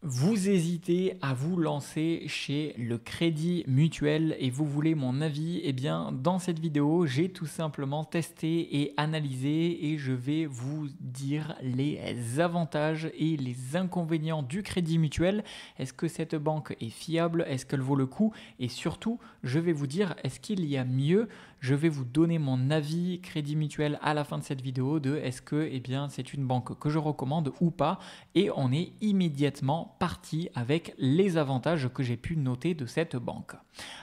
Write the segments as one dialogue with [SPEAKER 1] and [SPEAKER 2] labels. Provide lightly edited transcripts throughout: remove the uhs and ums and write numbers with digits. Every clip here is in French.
[SPEAKER 1] Vous hésitez à vous lancer chez le Crédit Mutuel et vous voulez mon avis? Eh bien, dans cette vidéo, j'ai tout simplement testé et analysé et je vais vous dire les avantages et les inconvénients du Crédit Mutuel. Est-ce que cette banque est fiable? Est-ce qu'elle vaut le coup? Et surtout, je vais vous dire, est-ce qu'il y a mieux? Je vais vous donner mon avis Crédit Mutuel à la fin de cette vidéo de est-ce que c'est une banque que je recommande ou pas, et on est immédiatement parti avec les avantages que j'ai pu noter de cette banque.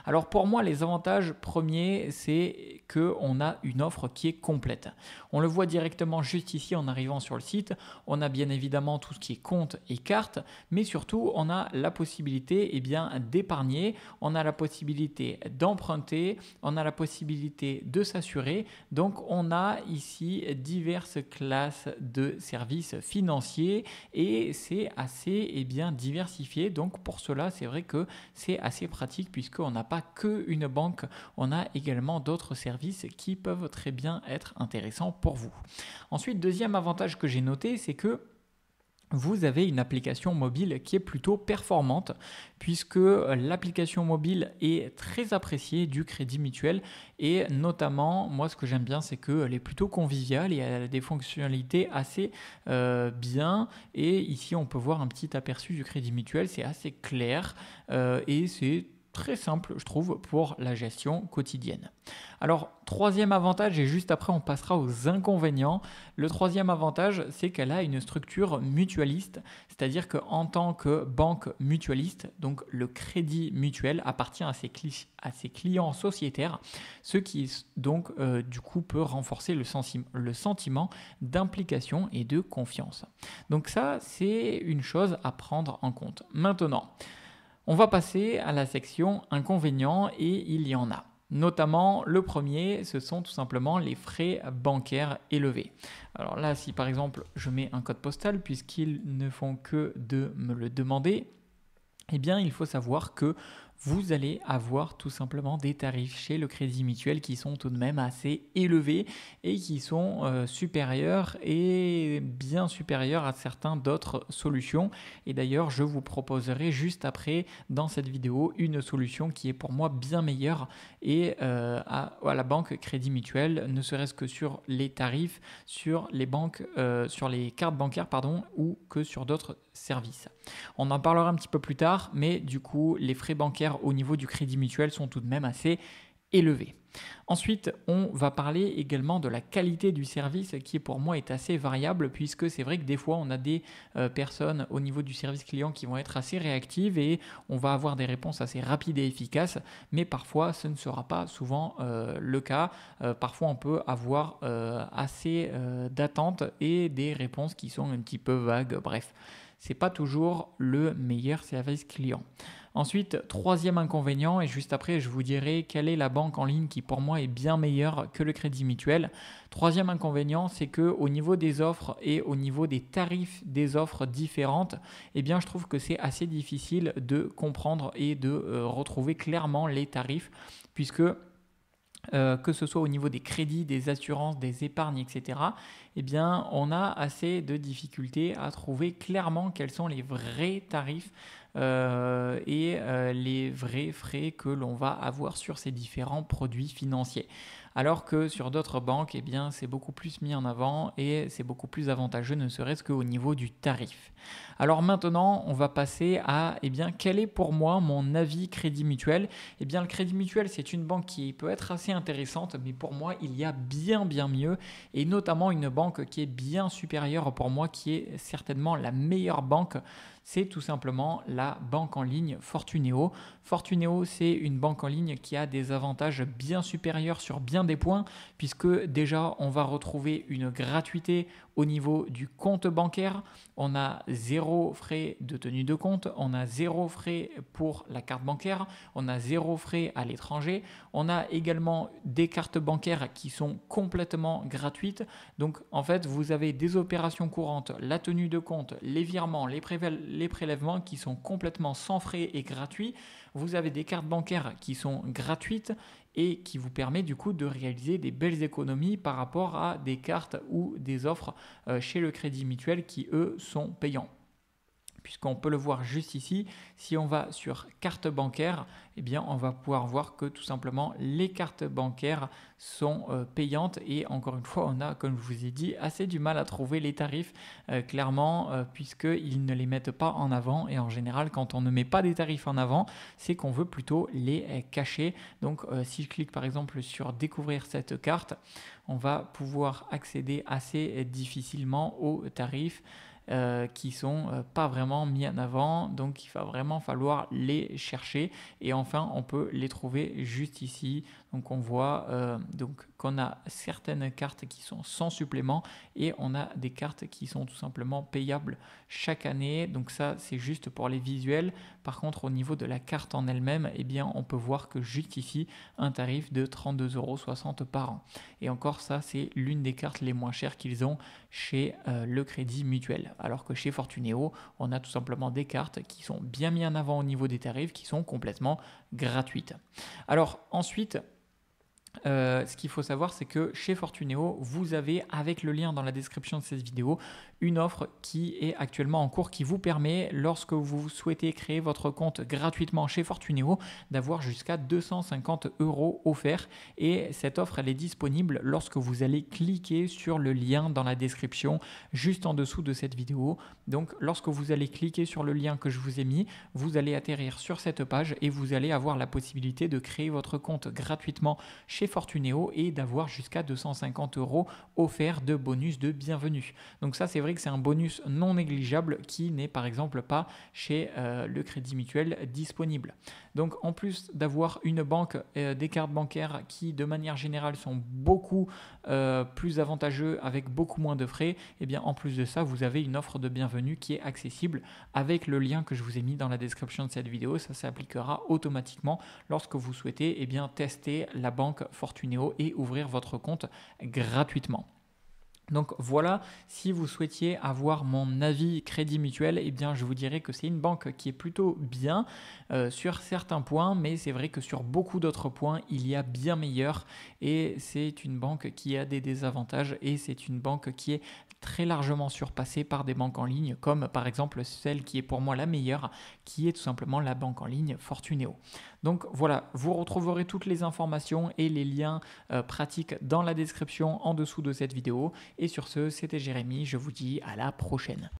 [SPEAKER 1] Alors pour moi, les avantages premiers, c'est qu'on a une offre qui est complète. On le voit directement juste ici en arrivant sur le site. On a bien évidemment tout ce qui est compte et carte, mais surtout on a la possibilité d'épargner, on a la possibilité d'emprunter, on a la possibilité de s'assurer. Donc on a ici diverses classes de services financiers et c'est assez diversifié. Donc pour cela, c'est vrai que c'est assez pratique puisqu'on n'a pas qu'une banque, on a également d'autres services qui peuvent très bien être intéressants pour vous. Ensuite, deuxième avantage que j'ai noté, c'est que vous avez une application mobile qui est plutôt performante puisque l'application mobile est très appréciée du Crédit Mutuel et notamment, moi ce que j'aime bien, c'est qu'elle est plutôt conviviale et elle a des fonctionnalités assez bien, et ici on peut voir un petit aperçu du Crédit Mutuel, c'est assez clair et c'est très simple, je trouve, pour la gestion quotidienne. Alors, troisième avantage, et juste après on passera aux inconvénients. Le troisième avantage, c'est qu'elle a une structure mutualiste, c'est-à-dire qu'en tant que banque mutualiste, donc le Crédit Mutuel appartient à ses clients sociétaires, ce qui donc du coup peut renforcer le sentiment d'implication et de confiance. Donc ça, c'est une chose à prendre en compte. Maintenant, on va passer à la section inconvénients et il y en a. Notamment, le premier, ce sont tout simplement les frais bancaires élevés. Alors là, si par exemple je mets un code postal, puisqu'ils ne font que de me le demander, eh bien il faut savoir que vous allez avoir tout simplement des tarifs chez le Crédit Mutuel qui sont tout de même assez élevés et qui sont supérieurs et bien supérieurs à certains d'autres solutions. Et d'ailleurs, je vous proposerai juste après dans cette vidéo une solution qui est pour moi bien meilleure et à la banque Crédit Mutuel, ne serait-ce que sur les tarifs, sur les banques, sur les cartes bancaires pardon, ou que sur d'autres services. On en parlera un petit peu plus tard, mais du coup, les frais bancaires au niveau du Crédit Mutuel sont tout de même assez élevés. Ensuite, on va parler également de la qualité du service qui pour moi est assez variable, puisque c'est vrai que des fois on a des personnes au niveau du service client qui vont être assez réactives et on va avoir des réponses assez rapides et efficaces, mais parfois ce ne sera pas souvent le cas. Parfois on peut avoir assez d'attentes et des réponses qui sont un petit peu vagues, bref. C'est pas toujours le meilleur service client. Ensuite, troisième inconvénient, et juste après je vous dirai quelle est la banque en ligne qui pour moi est bien meilleure que le Crédit Mutuel. Troisième inconvénient, c'est que au niveau des offres et au niveau des tarifs des offres différentes, eh bien je trouve que c'est assez difficile de comprendre et de retrouver clairement les tarifs, puisque que ce soit au niveau des crédits, des assurances, des épargnes, etc., eh bien, on a assez de difficultés à trouver clairement quels sont les vrais tarifs les vrais frais que l'on va avoir sur ces différents produits financiers. Alors que sur d'autres banques, eh bien, c'est beaucoup plus mis en avant et c'est beaucoup plus avantageux, ne serait-ce qu'au niveau du tarif. Alors maintenant, on va passer à quel est pour moi mon avis Crédit Mutuel. Eh bien, le Crédit Mutuel, c'est une banque qui peut être assez intéressante, mais pour moi, il y a bien mieux, et notamment une banque qui est bien supérieure pour moi, qui est certainement la meilleure banque. C'est tout simplement la banque en ligne Fortuneo. Fortuneo, c'est une banque en ligne qui a des avantages bien supérieurs sur bien des points, puisque déjà, on va retrouver une gratuité au niveau du compte bancaire. On a zéro frais de tenue de compte, on a zéro frais pour la carte bancaire, on a zéro frais à l'étranger. On a également des cartes bancaires qui sont complètement gratuites. Donc en fait, vous avez des opérations courantes, la tenue de compte, les virements, les prélèvements qui sont complètement sans frais et gratuits. Vous avez des cartes bancaires qui sont gratuites et qui vous permet du coup de réaliser des belles économies par rapport à des cartes ou des offres chez le Crédit Mutuel qui eux sont payants. puisqu'on peut le voir juste ici. Si on va sur carte bancaire, eh bien, on va pouvoir voir que tout simplement les cartes bancaires sont payantes, et encore une fois, on a, comme je vous ai dit, assez du mal à trouver les tarifs clairement, puisqu'ils ne les mettent pas en avant, et en général, quand on ne met pas des tarifs en avant, c'est qu'on veut plutôt les cacher. Donc si je clique par exemple sur découvrir cette carte, on va pouvoir accéder assez difficilement aux tarifs qui sont pas vraiment mis en avant, donc il va vraiment falloir les chercher, et enfin on peut les trouver juste ici. Donc on voit donc qu'on a certaines cartes qui sont sans supplément, et on a des cartes qui sont tout simplement payables chaque année. Donc ça c'est juste pour les visuels. Par contre au niveau de la carte en elle-même, eh bien on peut voir que juste ici un tarif de 32,60 € par an, et encore ça c'est l'une des cartes les moins chères qu'ils ont chez le Crédit Mutuel, alors que chez Fortunéo on a tout simplement des cartes qui sont bien mis en avant au niveau des tarifs, qui sont complètement gratuites. Alors ensuite, ce qu'il faut savoir, c'est que chez Fortunéo, vous avez, avec le lien dans la description de cette vidéo, une offre qui est actuellement en cours, qui vous permet, lorsque vous souhaitez créer votre compte gratuitement chez Fortunéo, d'avoir jusqu'à 250 € offerts. Et cette offre, elle est disponible lorsque vous allez cliquer sur le lien dans la description juste en dessous de cette vidéo. Donc lorsque vous allez cliquer sur le lien que je vous ai mis, vous allez atterrir sur cette page et vous allez avoir la possibilité de créer votre compte gratuitement chez Fortunéo et d'avoir jusqu'à 250 € offerts de bonus de bienvenue. Donc ça, c'est vrai que c'est un bonus non négligeable qui n'est par exemple pas chez le Crédit Mutuel disponible. Donc en plus d'avoir une banque, des cartes bancaires qui de manière générale sont beaucoup plus avantageux avec beaucoup moins de frais, et bien en plus de ça, vous avez une offre de bienvenue qui est accessible avec le lien que je vous ai mis dans la description de cette vidéo. Ça s'appliquera automatiquement lorsque vous souhaitez bien tester la banque Fortunéo et ouvrir votre compte gratuitement. Donc voilà, si vous souhaitiez avoir mon avis Crédit Mutuel, eh bien je vous dirais que c'est une banque qui est plutôt bien sur certains points, mais c'est vrai que sur beaucoup d'autres points, il y a bien meilleur, et c'est une banque qui a des désavantages, et c'est une banque qui est très largement surpassée par des banques en ligne, comme par exemple celle qui est pour moi la meilleure, qui est tout simplement la banque en ligne Fortunéo. Donc voilà, vous retrouverez toutes les informations et les liens pratiques dans la description en dessous de cette vidéo. Et sur ce, c'était Jérémy, je vous dis à la prochaine.